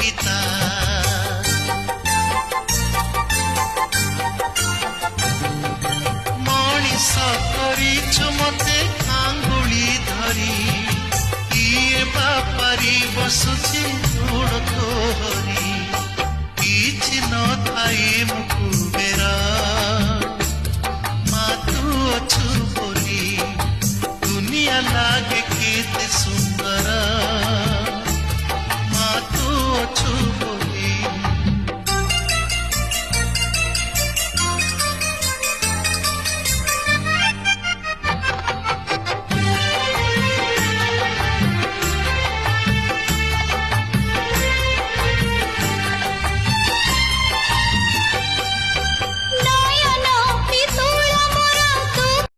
ପିତା ମଣିଷ କରିଛୁ ମତେ ଆଙ୍ଗୁଳି ଧରି କିଏ ବାପାରି ବସୁଛି ଗୋଡ଼ ଧରି କିଛି ନଥାଇ ମୁଁ